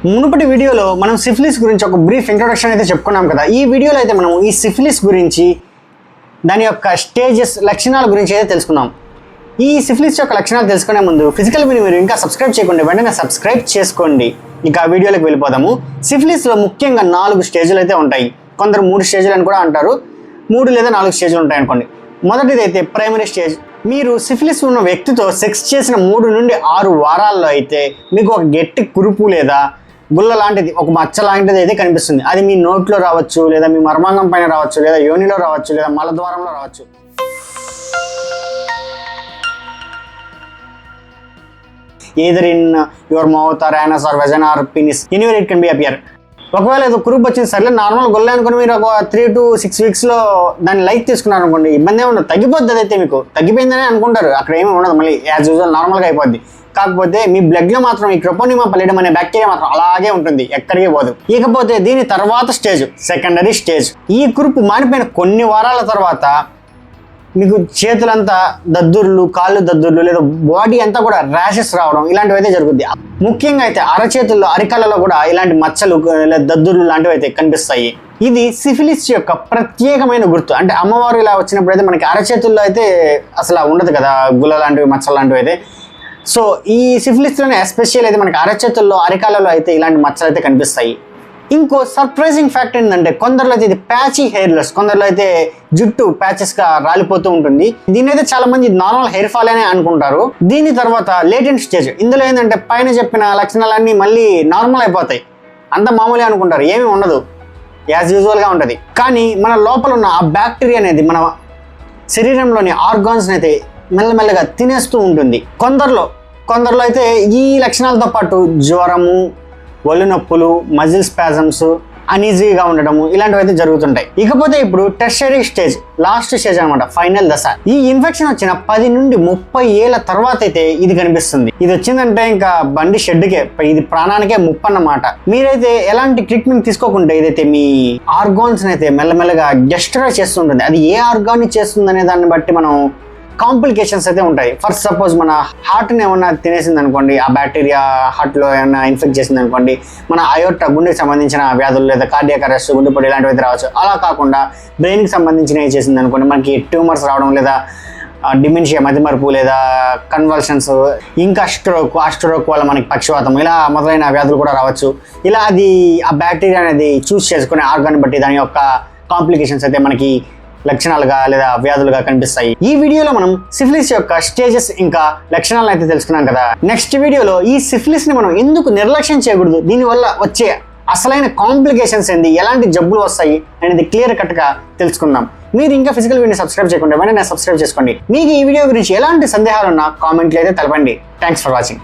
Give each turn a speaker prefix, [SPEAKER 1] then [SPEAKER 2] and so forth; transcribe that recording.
[SPEAKER 1] మునుపటి వీడియోలో మనం సిఫిలిస్ గురించి ఒక బ్రీఫ్ ఇంట్రొడక్షన్ అయితే చెప్పుకున్నాం కదా. ఈ వీడియోలో అయితే మనం ఈ సిఫిలిస్ గురించి దాని యొక్క స్టేజెస్ లక్షణాల గురించి అయితే తెలుసుకుందాం. ఈ సిఫిలిస్ యొక్క లక్షణాలు తెలుసుకునే ముందు ఫిజికల్ విని మీరు ఇంకా సబ్స్క్రైబ్ చేయకుండా వెంటనే సబ్స్క్రైబ్ చేసుకోండి. ఇక ఆ వీడియోలోకి వెళ్ళిపోదాము. సిఫిలిస్లో ముఖ్యంగా 4 స్టేజ్లు అయితే ఉంటాయి. కొందరు 3 స్టేజ్లు అని కూడా అంటారు. 3 లేదా 4 స్టేజ్లు ఉంటాయి అనుకోండి. మొదటిది అయితే ప్రైమరీ స్టేజ్. మీరు సిఫిలిస్ ఉన్న వ్యక్తితో సెక్స్ చేసిన 3 నుండి 6 వారాల్లో అయితే మీకు ఒక గట్టి కురుపు లేదా గుల్ల లాంటిది, ఒక మచ్చ లాంటిది అయితే కనిపిస్తుంది. అది మీ నోట్లో రావచ్చు, లేదా మీ మర్మాంగం పైన రావచ్చు, లేదా యోనిలో రావచ్చు, లేదా మలద్వారంలో రావచ్చు. either in your mouth or anus or vagina or penis, anywhere it can be appear. ఒకవేళ ఏదో కురుపు వచ్చింది సర్లే నార్మల్ గొల్ల అనుకుని మీరు ఒక 3 to 6 వీక్స్లో దాన్ని లైట్ తీసుకున్నారు అనుకోండి, ఇబ్బంది ఏమి ఉండదు, తగ్గిపోద్ది. అదైతే మీకు తగ్గిపోయిందని అనుకుంటారు, అక్కడ ఏమి ఉండదు, మళ్ళీ యాజ్ యూజువల్ నార్మల్గా అయిపోద్ది. కాకపోతే మీ బ్లడ్లో మాత్రం ఈ ట్రోపోనిమా పల్లిడం అనే బ్యాక్టీరియా మాత్రం అలాగే ఉంటుంది, ఎక్కడికి పోదు. ఇకపోతే దీని తర్వాత స్టేజ్ సెకండరీ స్టేజ్. ఈ కురుపు మానిపోయిన కొన్ని వారాల తర్వాత మీకు చేతులంతా దద్దుర్లు, కాళ్ళు దద్దుర్లు, లేదా బాడీ అంతా కూడా ర్యాషెస్ రావడం ఇలాంటివి అయితే జరుగుద్ది. ముఖ్యంగా అయితే అరచేతుల్లో, అరికాళ్ళలో కూడా ఇలాంటి మచ్చలు లేదా దద్దుర్లు లాంటివి అయితే కనిపిస్తాయి. ఇది సిఫిలిస్ యొక్క ప్రత్యేకమైన గుర్తు. అంటే అమ్మవారు ఇలా వచ్చినప్పుడు అయితే మనకి అరచేతుల్లో అయితే అసలు ఉండదు కదా, గుల్ల లాంటివి, మచ్చలు లాంటివి అయితే. సో ఈ సిఫిలిస్లోనే ఎస్పెషల్ అయితే మనకి అరచేతుల్లో, అరికాళ్ళలో అయితే ఇలాంటి మచ్చలు అయితే కనిపిస్తాయి. ఇంకో సర్ప్రైజింగ్ ఫ్యాక్ట్ ఏంటంటే కొందరిలో అయితే ఇది ప్యాచీ హెయిర్లెస్, కొందరిలో అయితే జుట్టు ప్యాచెస్గా రాలిపోతూ ఉంటుంది. దీని అయితే చాలా మంది నార్మల్ హెయిర్ ఫాల్ అనే అనుకుంటారు. దీని తర్వాత లేటెంట్ స్టేజ్. ఇందులో ఏంటంటే పైన చెప్పిన లక్షణాలన్నీ మళ్ళీ నార్మల్ అయిపోతాయి, అంత మామూలుగా అనుకుంటారు, ఏమీ ఉండదు, యాజ్ యూజువల్గా ఉంటుంది. కానీ మన లోపల ఉన్న ఆ బ్యాక్టీరియా అనేది మన శరీరంలోని ఆర్గాన్స్ని అయితే మెల్లమెల్లగా తినేస్తూ ఉంటుంది. కొందరిలో అయితే ఈ లక్షణాలతో పాటు జ్వరము, ఒళ్ళు నొప్పులు, మజిల్ స్పాజమ్స్, అనీజీగా ఉండడము ఇలాంటివి అయితే జరుగుతుంటాయి. ఇకపోతే ఇప్పుడు టెర్షరీ స్టేజ్, లాస్ట్ స్టేజ్ అనమాట, ఫైనల్ దశ. ఈ ఇన్ఫెక్షన్ వచ్చిన 10 నుండి 30 ఏళ్ల తర్వాత అయితే ఇది కనిపిస్తుంది. ఇది వచ్చిందంటే ఇంకా బండి షెడ్కే, ఇది ప్రాణానికే ముప్పు అన్నమాట. మీరైతే ఎలాంటి ట్రీట్మెంట్ తీసుకోకుండా ఇదైతే మీ ఆర్గాన్స్ అయితే మెల్లమెల్లగా డెస్ట్రాయ్ చేస్తుంటుంది. అది ఏ ఆర్గాన్ చేస్తుంది అనే దాన్ని బట్టి మనం కాంప్లికేషన్స్ అయితే ఉంటాయి. ఫస్ట్ సపోజ్ మన హార్ట్ని ఏమన్నా తినేసింది అనుకోండి, ఆ బ్యాక్టీరియా హార్ట్లో ఏమన్నా ఇన్ఫెక్ట్ చేసింది అనుకోండి, మన అయోర్టా, గుండెకి సంబంధించిన వ్యాధులు, లేదా కార్డియాక్ అరెస్ట్, గుండెపోటు ఇలాంటివి అయితే రావచ్చు. అలా కాకుండా బ్రెయిన్కి సంబంధించినవి చేసింది అనుకోండి, మనకి ట్యూమర్స్ రావడం, లేదా డిమెన్షియా, మతిమరుపు, లేదా కన్వల్షన్స్, ఇంకా స్ట్రోక్ వల్ల మనకి పక్షవాతం, ఇలా మొదలైన వ్యాధులు కూడా రావచ్చు. ఇలా అది ఆ బ్యాక్టీరియా అనేది చూస్ చేసుకునే ఆర్గాన్ బట్టి దాని యొక్క కాంప్లికేషన్స్ అయితే మనకి లక్షణాలుగా లేదా వ్యాధులుగా కనిపిస్తాయి. ఈ వీడియోలో మనం సిఫిలిస్ యొక్క స్టేజెస్ ఇంకా లక్షణాలను అయితే తెలుసుకున్నాం కదా. నెక్స్ట్ వీడియోలో ఈ సిఫిలిస్ ని మనం ఎందుకు నిర్లక్ష్యం చేయకూడదు, దీనివల్ల వచ్చే అసలైన కాంప్లికేషన్స్ ఏంది, ఎలాంటి జబ్బులు వస్తాయి అనేది క్లియర్ కట్ గా తెలుసుకుందాం. మీరు ఇంకా ఫిజికల్ వీడియోని సబ్స్క్రైబ్ చేయకుండా వెంటనే సబ్స్క్రైబ్ చేసుకోండి. మీకు ఈ వీడియో గురించి ఎలాంటి సందేహాలు ఉన్నా కామెంట్లు అయితే తెలపండి. Thanks for watching.